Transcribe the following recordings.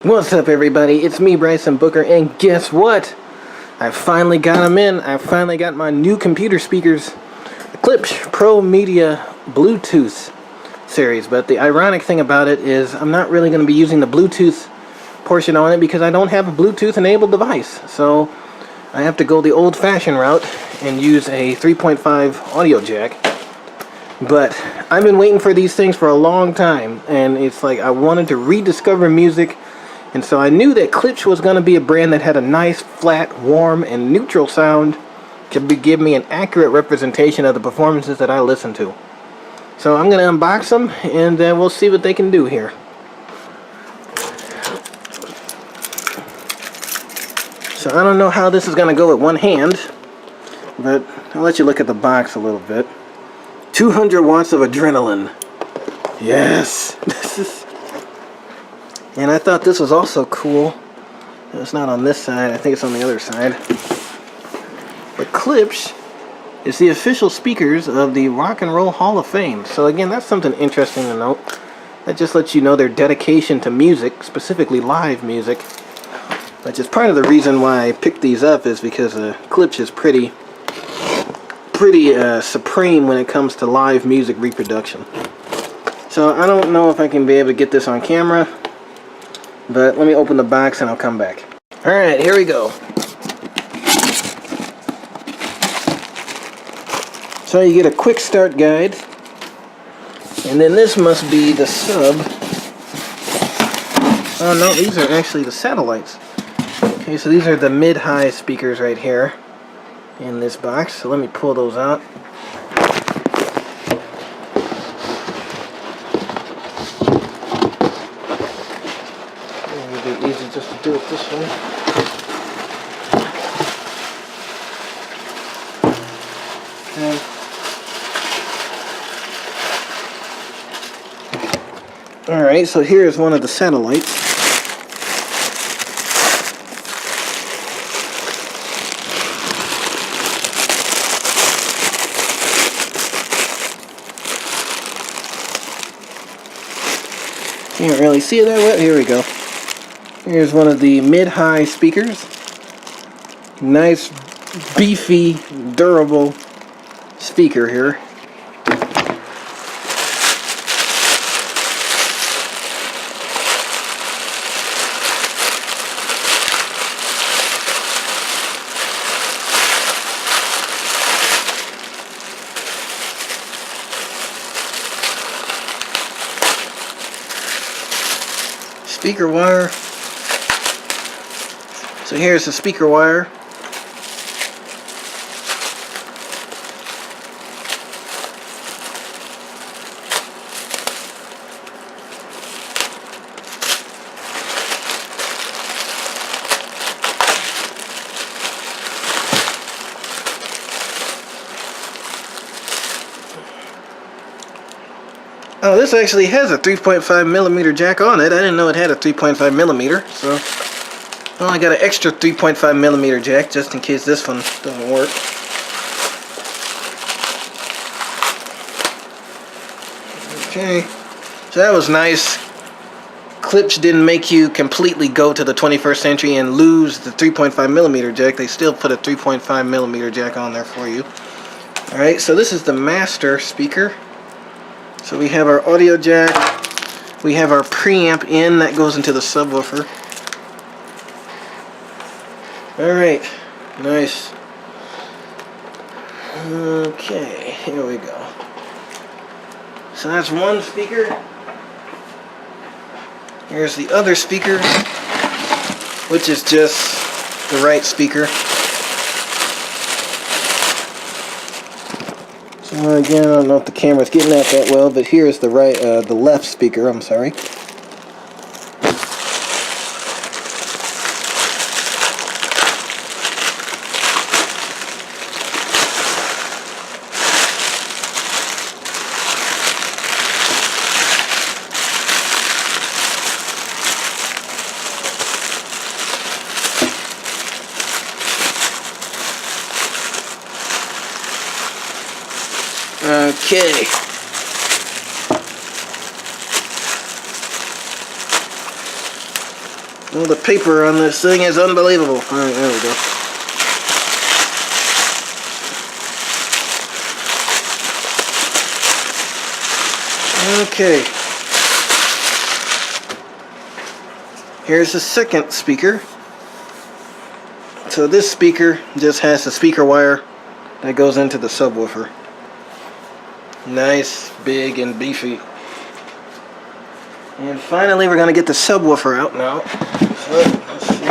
What's up, everybody? It's me, Bryson Booker, and guess what? I finally got them in. I finally got my new computer speakers, the Klipsch Promedia Bluetooth series. But the ironic thing about it is I'm not really going to be using the Bluetooth portion on it because I don't have a Bluetooth-enabled device. So I have to go the old-fashioned route and use a 3.5 audio jack. But I've been waiting for these things for a long time, and it's like I wanted to rediscover music. And so I knew that Klipsch was going to be a brand that had a nice, flat, warm, and neutral sound to give me an accurate representation of the performances that I listen to. So I'm going to unbox them, and we'll see what they can do here. So I don't know how this is going to go with one hand, but I'll let you look at the box a little bit. 200 watts of adrenaline. Yes! This is... And I thought this was also cool. It's not on this side, I think it's on the other side. But Klipsch is the official speakers of the Rock and Roll Hall of Fame. So again, that's something interesting to note. That just lets you know their dedication to music, specifically live music. Which is part of the reason why I picked these up, is because Klipsch is pretty supreme when it comes to live music reproduction. So I don't know if I can be able to get this on camera. But let me open the box and I'll come back. Alright, here we go. So you get a quick start guide. And then this must be the sub. Oh no, these are actually the satellites. Okay, so these are the mid-high speakers right here in this box. So let me pull those out. Easy just to do it this way. Okay. Alright, so here's one of the satellites. Can't really see it that well. Here we go. Here's one of the mid-high speakers. Nice, beefy, durable speaker here. Speaker wire. So here's the speaker wire. Oh, this actually has a 3.5 millimeter jack on it. I didn't know it had a 3.5 millimeter, so well, I got an extra 3.5 millimeter jack just in case this one doesn't work. Okay, so that was nice. Klipsch didn't make you completely go to the 21st century and lose the 3.5 millimeter jack. They still put a 3.5 millimeter jack on there for you. Alright, so this is the master speaker. So we have our audio jack, we have our preamp in that goes into the subwoofer. Alright, nice. Okay, here we go. So that's one speaker. Here's the other speaker, which is just the right speaker. So again, I don't know if the camera's getting at that well, but here's the the left speaker, I'm sorry. Okay. Oh, the paper on this thing is unbelievable. Alright, there we go. Okay. Here's the second speaker. So this speaker just has the speaker wire that goes into the subwoofer. Nice, big, and beefy. And finally, we're going to get the subwoofer out now. So, let's see.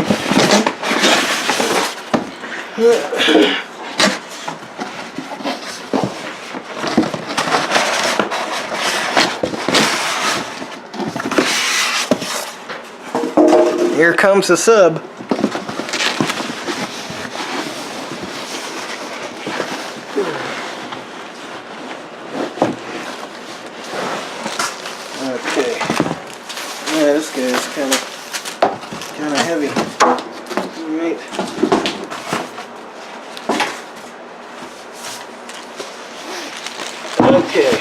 Here comes the sub. Okay. Yeah, this guy is kind of heavy. All right. Okay.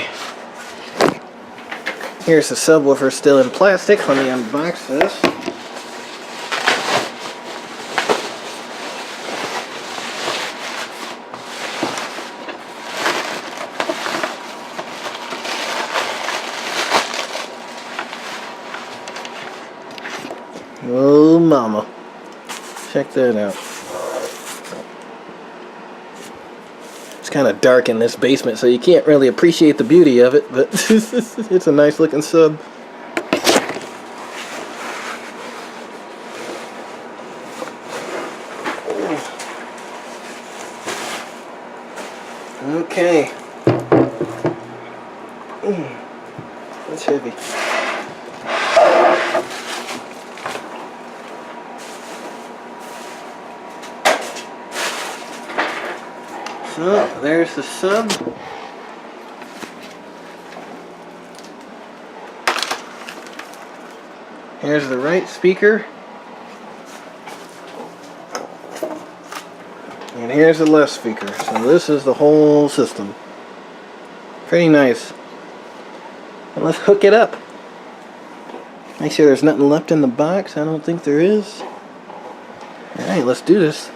Here's the subwoofer still in plastic. Let me unbox this. Oh mama, check that out. It's kind of dark in this basement, so you can't really appreciate the beauty of it, but it's a nice looking sub. Okay. That's heavy. So, there's the sub. Here's the right speaker. And here's the left speaker. So this is the whole system. Pretty nice. And let's hook it up. Make sure there's nothing left in the box. I don't think there is. Alright, let's do this.